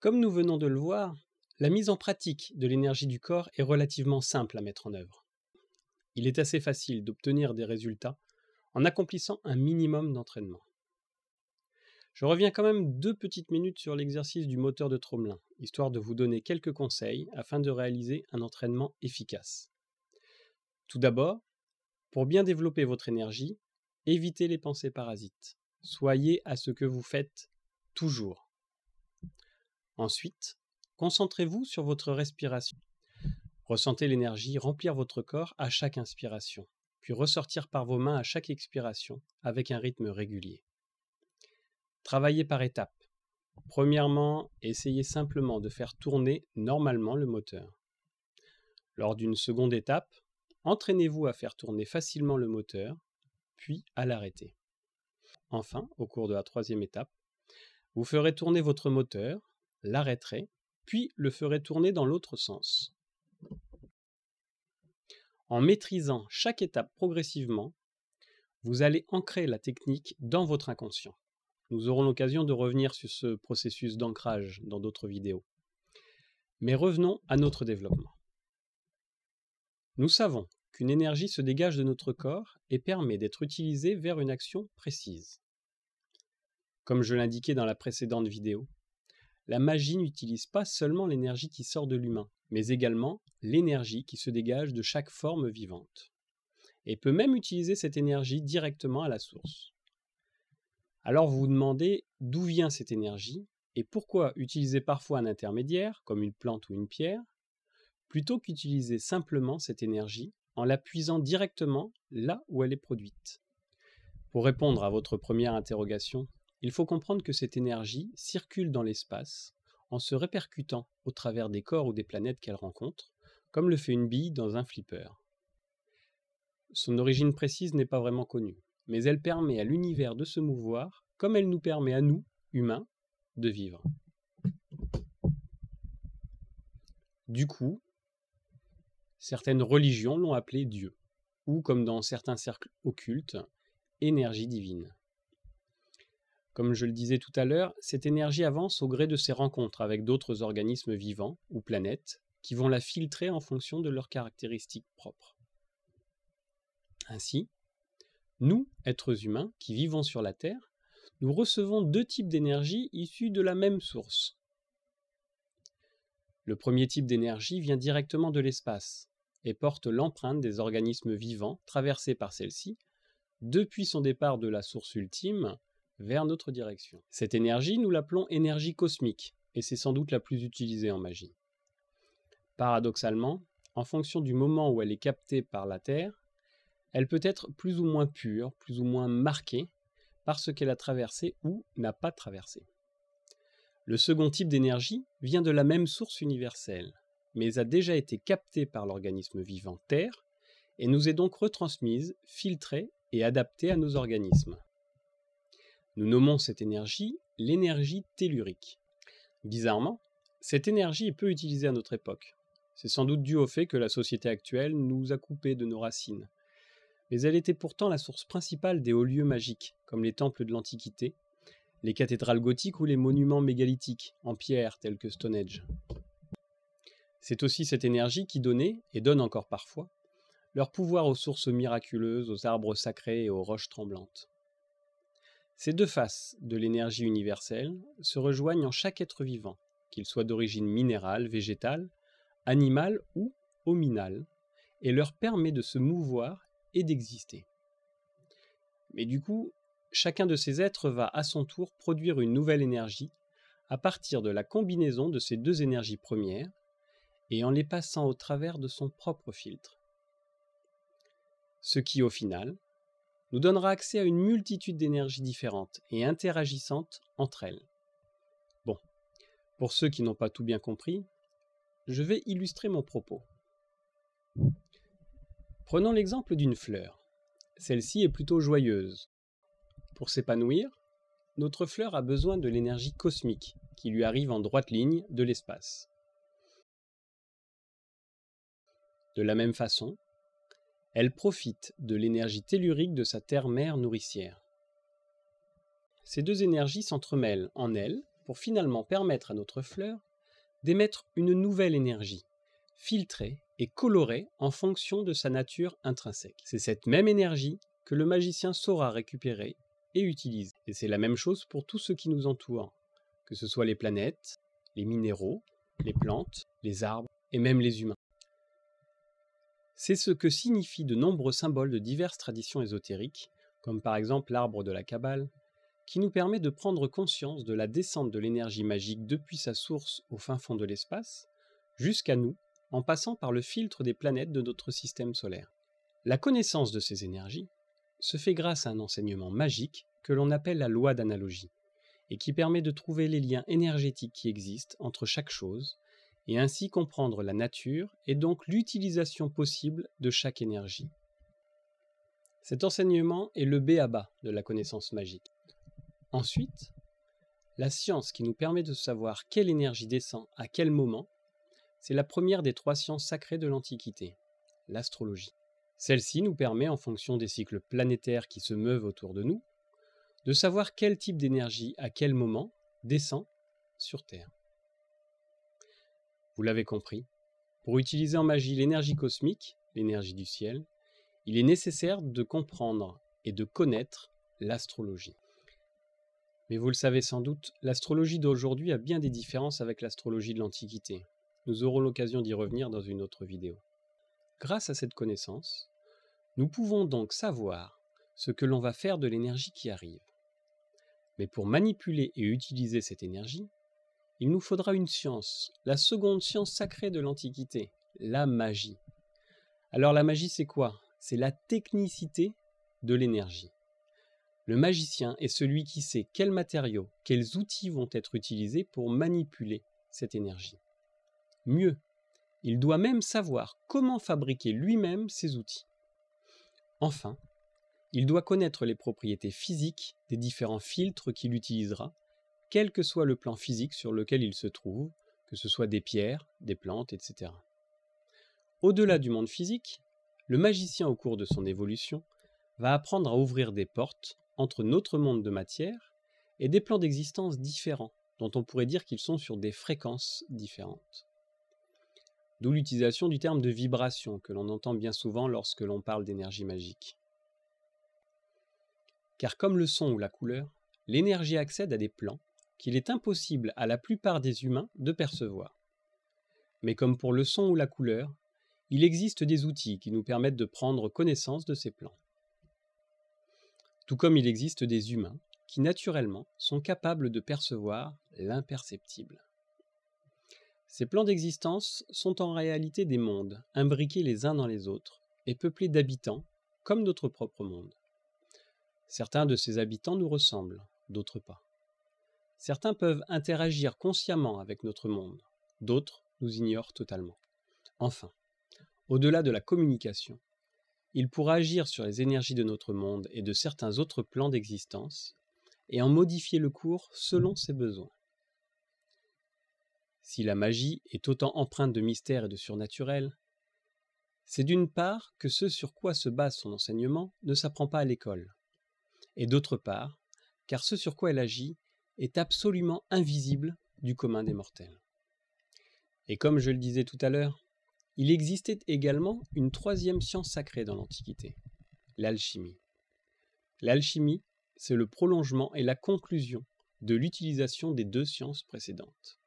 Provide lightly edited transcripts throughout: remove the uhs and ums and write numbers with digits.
Comme nous venons de le voir, la mise en pratique de l'énergie du corps est relativement simple à mettre en œuvre. Il est assez facile d'obtenir des résultats en accomplissant un minimum d'entraînement. Je reviens quand même 2 petites minutes sur l'exercice du moteur de Tromelin, histoire de vous donner quelques conseils afin de réaliser un entraînement efficace. Tout d'abord, pour bien développer votre énergie, évitez les pensées parasites. Soyez à ce que vous faites toujours. Ensuite, concentrez-vous sur votre respiration. Ressentez l'énergie remplir votre corps à chaque inspiration, puis ressortir par vos mains à chaque expiration avec un rythme régulier. Travaillez par étapes. Premièrement, essayez simplement de faire tourner normalement le moteur. Lors d'une seconde étape, entraînez-vous à faire tourner facilement le moteur, puis à l'arrêter. Enfin, au cours de la troisième étape, vous ferez tourner votre moteur, l'arrêterez, puis le ferez tourner dans l'autre sens. En maîtrisant chaque étape progressivement, vous allez ancrer la technique dans votre inconscient. Nous aurons l'occasion de revenir sur ce processus d'ancrage dans d'autres vidéos. Mais revenons à notre développement. Nous savons qu'une énergie se dégage de notre corps et permet d'être utilisée vers une action précise. Comme je l'indiquais dans la précédente vidéo, la magie n'utilise pas seulement l'énergie qui sort de l'humain, mais également l'énergie qui se dégage de chaque forme vivante, et peut même utiliser cette énergie directement à la source. Alors vous vous demandez d'où vient cette énergie et pourquoi utiliser parfois un intermédiaire, comme une plante ou une pierre, plutôt qu'utiliser simplement cette énergie en la puisant directement là où elle est produite. Pour répondre à votre première interrogation, il faut comprendre que cette énergie circule dans l'espace en se répercutant au travers des corps ou des planètes qu'elle rencontre, comme le fait une bille dans un flipper. Son origine précise n'est pas vraiment connue, mais elle permet à l'univers de se mouvoir comme elle nous permet à nous, humains, de vivre. Du coup, certaines religions l'ont appelé Dieu, ou comme dans certains cercles occultes, énergie divine. Comme je le disais tout à l'heure, cette énergie avance au gré de ses rencontres avec d'autres organismes vivants ou planètes qui vont la filtrer en fonction de leurs caractéristiques propres. Ainsi, nous, êtres humains qui vivons sur la Terre, nous recevons 2 types d'énergie issus de la même source. Le premier type d'énergie vient directement de l'espace et porte l'empreinte des organismes vivants traversés par celle-ci depuis son départ de la source ultime vers notre direction. Cette énergie, nous l'appelons énergie cosmique et c'est sans doute la plus utilisée en magie. Paradoxalement, en fonction du moment où elle est captée par la Terre, elle peut être plus ou moins pure, plus ou moins marquée par ce qu'elle a traversé ou n'a pas traversé. Le second type d'énergie vient de la même source universelle, mais a déjà été captée par l'organisme vivant Terre et nous est donc retransmise, filtrée et adaptée à nos organismes. Nous nommons cette énergie l'énergie tellurique. Bizarrement, cette énergie est peu utilisée à notre époque. C'est sans doute dû au fait que la société actuelle nous a coupés de nos racines. Mais elle était pourtant la source principale des hauts lieux magiques, comme les temples de l'Antiquité, les cathédrales gothiques ou les monuments mégalithiques, en pierre tels que Stonehenge. C'est aussi cette énergie qui donnait, et donne encore parfois, leur pouvoir aux sources miraculeuses, aux arbres sacrés et aux roches tremblantes. Ces 2 faces de l'énergie universelle se rejoignent en chaque être vivant, qu'il soit d'origine minérale, végétale, animale ou hominale, et leur permet de se mouvoir et d'exister. Mais du coup, chacun de ces êtres va à son tour produire une nouvelle énergie à partir de la combinaison de ces 2 énergies premières et en les passant au travers de son propre filtre. Ce qui, au final, nous donnera accès à une multitude d'énergies différentes et interagissantes entre elles. Bon, pour ceux qui n'ont pas tout bien compris, je vais illustrer mon propos. Prenons l'exemple d'une fleur. Celle-ci est plutôt joyeuse. Pour s'épanouir, notre fleur a besoin de l'énergie cosmique qui lui arrive en droite ligne de l'espace. De la même façon, elle profite de l'énergie tellurique de sa terre-mère nourricière. Ces 2 énergies s'entremêlent en elle pour finalement permettre à notre fleur d'émettre une nouvelle énergie, filtrée et colorée en fonction de sa nature intrinsèque. C'est cette même énergie que le magicien saura récupérer et utiliser. Et c'est la même chose pour tout ce qui nous entoure, que ce soit les planètes, les minéraux, les plantes, les arbres et même les humains. C'est ce que signifient de nombreux symboles de diverses traditions ésotériques, comme par exemple l'arbre de la Kabbale, qui nous permet de prendre conscience de la descente de l'énergie magique depuis sa source au fin fond de l'espace, jusqu'à nous, en passant par le filtre des planètes de notre système solaire. La connaissance de ces énergies se fait grâce à un enseignement magique que l'on appelle la loi d'analogie, et qui permet de trouver les liens énergétiques qui existent entre chaque chose, et ainsi comprendre la nature et donc l'utilisation possible de chaque énergie. Cet enseignement est le b.a.-ba de la connaissance magique. Ensuite, la science qui nous permet de savoir quelle énergie descend à quel moment, c'est la première des 3 sciences sacrées de l'Antiquité, l'astrologie. Celle-ci nous permet, en fonction des cycles planétaires qui se meuvent autour de nous, de savoir quel type d'énergie à quel moment descend sur Terre. Vous l'avez compris, pour utiliser en magie l'énergie cosmique, l'énergie du ciel, il est nécessaire de comprendre et de connaître l'astrologie. Mais vous le savez sans doute, l'astrologie d'aujourd'hui a bien des différences avec l'astrologie de l'Antiquité. Nous aurons l'occasion d'y revenir dans une autre vidéo. Grâce à cette connaissance, nous pouvons donc savoir ce que l'on va faire de l'énergie qui arrive. Mais pour manipuler et utiliser cette énergie, il nous faudra une science, la seconde science sacrée de l'Antiquité, la magie. Alors la magie, c'est quoi? C'est la technicité de l'énergie. Le magicien est celui qui sait quels matériaux, quels outils vont être utilisés pour manipuler cette énergie. Mieux, il doit même savoir comment fabriquer lui-même ces outils. Enfin, il doit connaître les propriétés physiques des différents filtres qu'il utilisera, quel que soit le plan physique sur lequel il se trouve, que ce soit des pierres, des plantes, etc. Au-delà du monde physique, le magicien au cours de son évolution va apprendre à ouvrir des portes entre notre monde de matière et des plans d'existence différents, dont on pourrait dire qu'ils sont sur des fréquences différentes. D'où l'utilisation du terme de vibration que l'on entend bien souvent lorsque l'on parle d'énergie magique. Car comme le son ou la couleur, l'énergie accède à des plans qu'il est impossible à la plupart des humains de percevoir. Mais comme pour le son ou la couleur, il existe des outils qui nous permettent de prendre connaissance de ces plans. Tout comme il existe des humains qui naturellement sont capables de percevoir l'imperceptible. Ces plans d'existence sont en réalité des mondes, imbriqués les uns dans les autres, et peuplés d'habitants, comme notre propre monde. Certains de ces habitants nous ressemblent, d'autres pas. Certains peuvent interagir consciemment avec notre monde, d'autres nous ignorent totalement. Enfin, au-delà de la communication, il pourra agir sur les énergies de notre monde et de certains autres plans d'existence, et en modifier le cours selon ses besoins. Si la magie est autant empreinte de mystère et de surnaturel, c'est d'une part que ce sur quoi se base son enseignement ne s'apprend pas à l'école, et d'autre part, car ce sur quoi elle agit est absolument invisible du commun des mortels. Et comme je le disais tout à l'heure, il existait également une 3e science sacrée dans l'Antiquité, l'alchimie. L'alchimie, c'est le prolongement et la conclusion de l'utilisation des 2 sciences précédentes.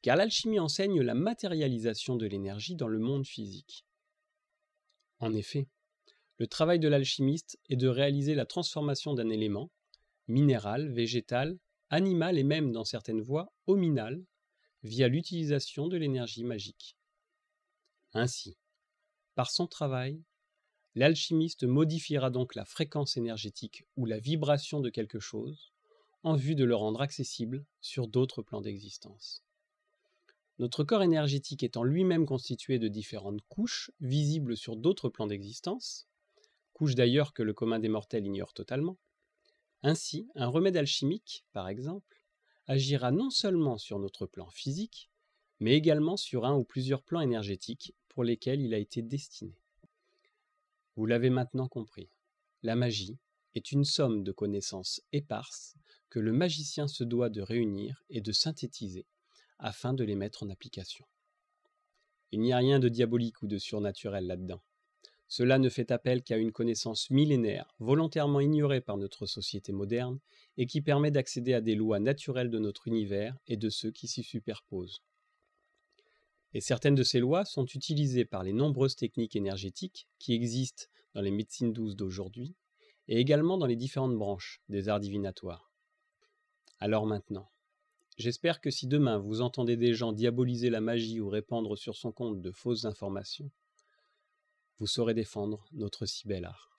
Car l'alchimie enseigne la matérialisation de l'énergie dans le monde physique. En effet, le travail de l'alchimiste est de réaliser la transformation d'un élément, minéral, végétal, animal et même dans certaines voies, hominal, via l'utilisation de l'énergie magique. Ainsi, par son travail, l'alchimiste modifiera donc la fréquence énergétique ou la vibration de quelque chose en vue de le rendre accessible sur d'autres plans d'existence. Notre corps énergétique étant lui-même constitué de différentes couches visibles sur d'autres plans d'existence, couches d'ailleurs que le commun des mortels ignore totalement, ainsi un remède alchimique, par exemple, agira non seulement sur notre plan physique, mais également sur un ou plusieurs plans énergétiques pour lesquels il a été destiné. Vous l'avez maintenant compris, la magie est une somme de connaissances éparses que le magicien se doit de réunir et de synthétiser afin de les mettre en application. Il n'y a rien de diabolique ou de surnaturel là-dedans. Cela ne fait appel qu'à une connaissance millénaire, volontairement ignorée par notre société moderne, et qui permet d'accéder à des lois naturelles de notre univers et de ceux qui s'y superposent. Et certaines de ces lois sont utilisées par les nombreuses techniques énergétiques qui existent dans les médecines douces d'aujourd'hui, et également dans les différentes branches des arts divinatoires. Alors maintenant, j'espère que si demain vous entendez des gens diaboliser la magie ou répandre sur son compte de fausses informations, vous saurez défendre notre si bel art.